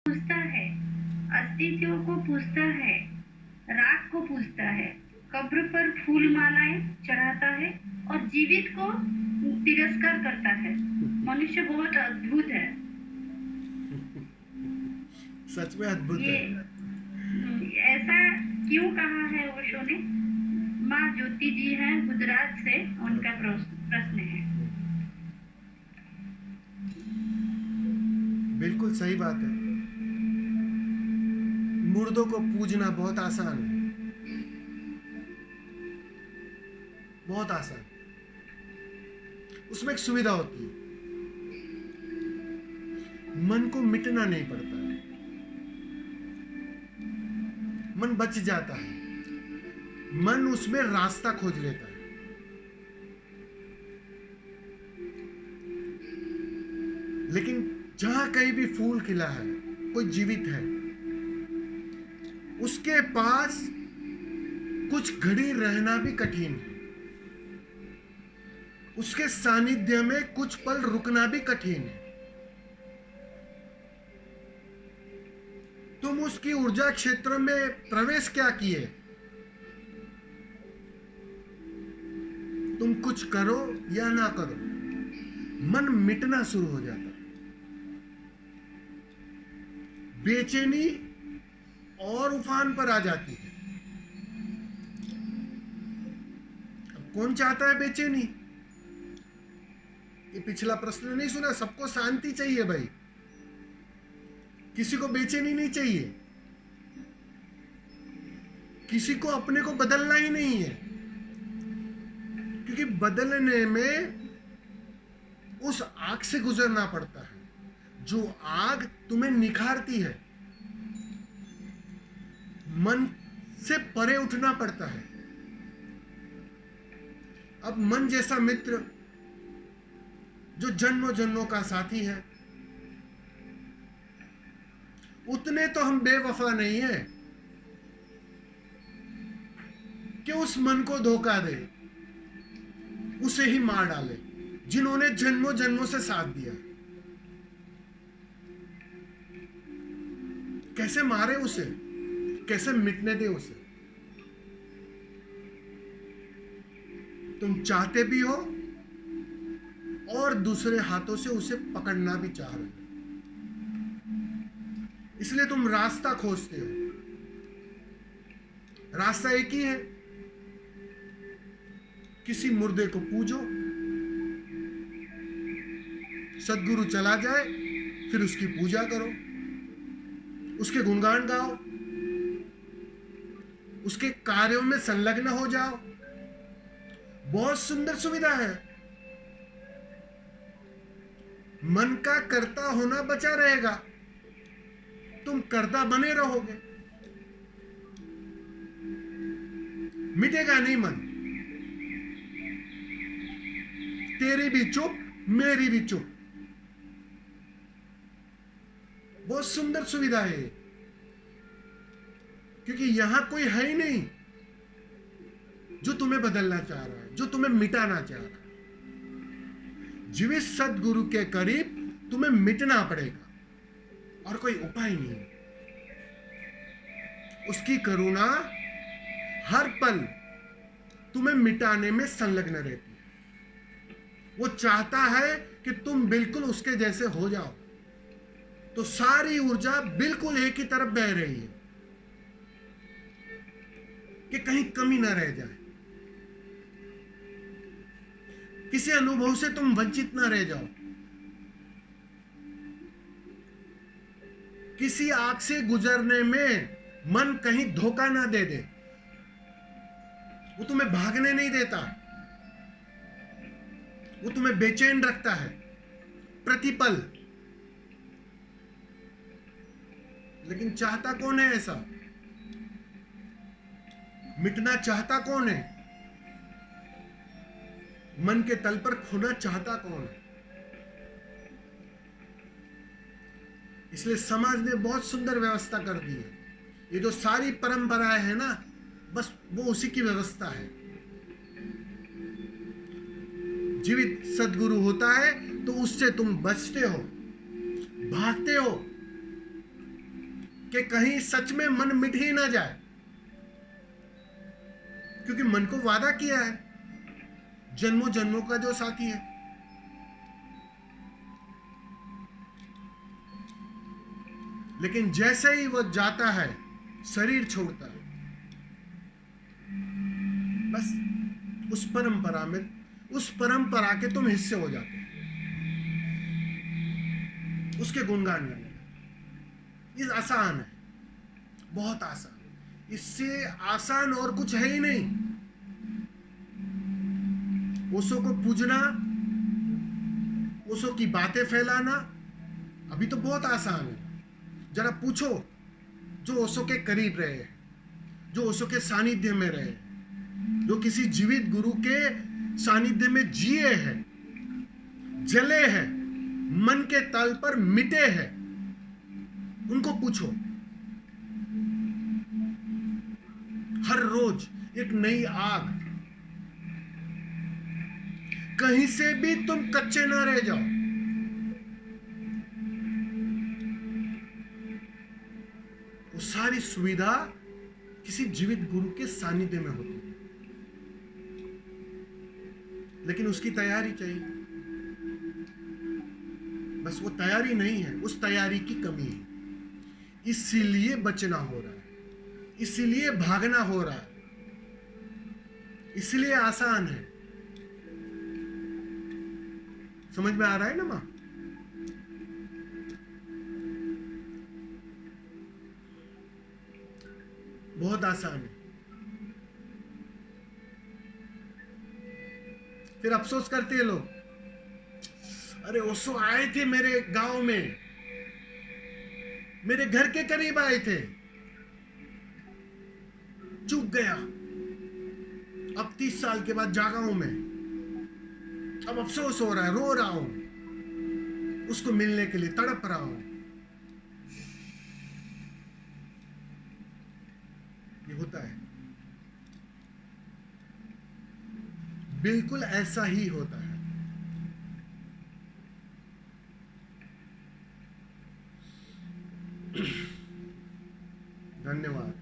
पूजता है, अस्तित्व को पूजता है, राख को पूजता है, कब्र पर फूल मालाएं चढ़ाता है और जीवित को तिरस्कार करता है। मनुष्य बहुत अद्भुत है। सच में अद्भुत ये है। ऐसा क्यों कहा है ओशो ने? माँ ज्योति जी हैं गुजरात से, उनका प्रश्न है। बिल्कुल सही बात है। मुर्दों को पूजना बहुत आसान है, बहुत आसान। उसमें एक सुविधा होती है, मन को मिटना नहीं पड़ता है, मन बच जाता है, मन उसमें रास्ता खोज लेता है। लेकिन जहां कहीं भी फूल खिला है, कोई जीवित है, उसके पास कुछ घड़ी रहना भी कठिन है, उसके सानिध्य में कुछ पल रुकना भी कठिन है। तुम उसकी ऊर्जा क्षेत्र में प्रवेश क्या किए? तुम कुछ करो या ना करो, मन मिटना शुरू हो जाता है। बेचैनी और उफान पर आ जाती है। अब कौन चाहता है बेचैनी? ये पिछला प्रश्न नहीं सुना? सबको शांति चाहिए भाई, किसी को बेचैनी नहीं चाहिए, किसी को अपने को बदलना ही नहीं है, क्योंकि बदलने में उस आग से गुजरना पड़ता है जो आग तुम्हें निखारती है। मन से परे उठना पड़ता है। अब मन जैसा मित्र जो जन्मों जन्मों का साथी है, उतने तो हम बेवफा नहीं है कि उस मन को धोखा दे, उसे ही मार डाले, जिन्होंने जन्मों जन्मों से साथ दिया। कैसे मारे उसे, कैसे मिटने दे उसे? तुम चाहते भी हो और दूसरे हाथों से उसे पकड़ना भी चाह रहे हो, इसलिए तुम रास्ता खोजते हो। रास्ता एक ही है, किसी मुर्दे को पूजो, सदगुरु चला जाए फिर उसकी पूजा करो, उसके गुणगान गाओ, उसके कार्यों में संलग्न हो जाओ। बहुत सुंदर सुविधा है। मन का कर्ता होना बचा रहेगा, तुम कर्ता बने रहोगे, मिटेगा नहीं मन। तेरी भी चुप, मेरी भी चुप। बहुत सुंदर सुविधा है, क्योंकि यहां कोई है ही नहीं जो तुम्हें बदलना चाह रहा है, जो तुम्हें मिटाना चाह रहा है। जीवित सदगुरु के करीब तुम्हें मिटना पड़ेगा और कोई उपाय नहीं। उसकी करुणा हर पल तुम्हें मिटाने में संलग्न रहती है। वो चाहता है कि तुम बिल्कुल उसके जैसे हो जाओ, तो सारी ऊर्जा बिल्कुल एक ही तरफ बह रही है कि कहीं कमी ना रह जाए, किसी अनुभव से तुम वंचित ना रह जाओ, किसी आग से गुजरने में मन कहीं धोखा ना दे दे। वो तुम्हें भागने नहीं देता, वो तुम्हें बेचैन रखता है प्रतिपल। लेकिन चाहता कौन है ऐसा? मिटना चाहता कौन है? मन के तल पर खोना चाहता कौन है? इसलिए समाज ने बहुत सुंदर व्यवस्था कर दी है। ये जो सारी परंपराएं है ना, बस वो उसी की व्यवस्था है। जीवित सदगुरु होता है तो उससे तुम बचते हो, भागते हो, कि कहीं सच में मन मिट ही ना जाए, क्योंकि मन को वादा किया है जन्मों जन्मों का जो साथी है। लेकिन जैसे ही वो जाता है, शरीर छोड़ता है, बस उस परंपरा के तुम हिस्से हो जाते हो, उसके गुणगान गाने। ये आसान है, बहुत आसान, इससे आसान और कुछ है ही नहीं। ओशो को पूजना, ओशो की बातें फैलाना अभी तो बहुत आसान है। जरा पूछो जो ओशो के करीब रहे हैं, जो ओशो के सानिध्य में रहे, जो किसी जीवित गुरु के सानिध्य में जिए हैं, जले हैं, मन के तल पर मिटे हैं, उनको पूछो। हर रोज एक नई आग, कहीं से भी तुम कच्चे ना रह जाओ। वो सारी सुविधा किसी जीवित गुरु के सानिध्य में होती है, लेकिन उसकी तैयारी चाहिए। बस वो तैयारी नहीं है, उस तैयारी की कमी है। इसीलिए बचना हो रहा है, इसीलिए भागना हो रहा है, इसलिए आसान है। समझ में आ रहा है ना मां? बहुत आसान है। फिर अफसोस करते हैं लोग, अरे ओशो आए थे मेरे गांव में, मेरे घर के करीब आए थे, चूक गया, अब 30 साल के बाद जागा हूं मैं, अब अफसोस हो रहा है, रो रहा हूं, उसको मिलने के लिए तड़प रहा हूं। ये होता है, बिल्कुल ऐसा ही होता है। धन्यवाद।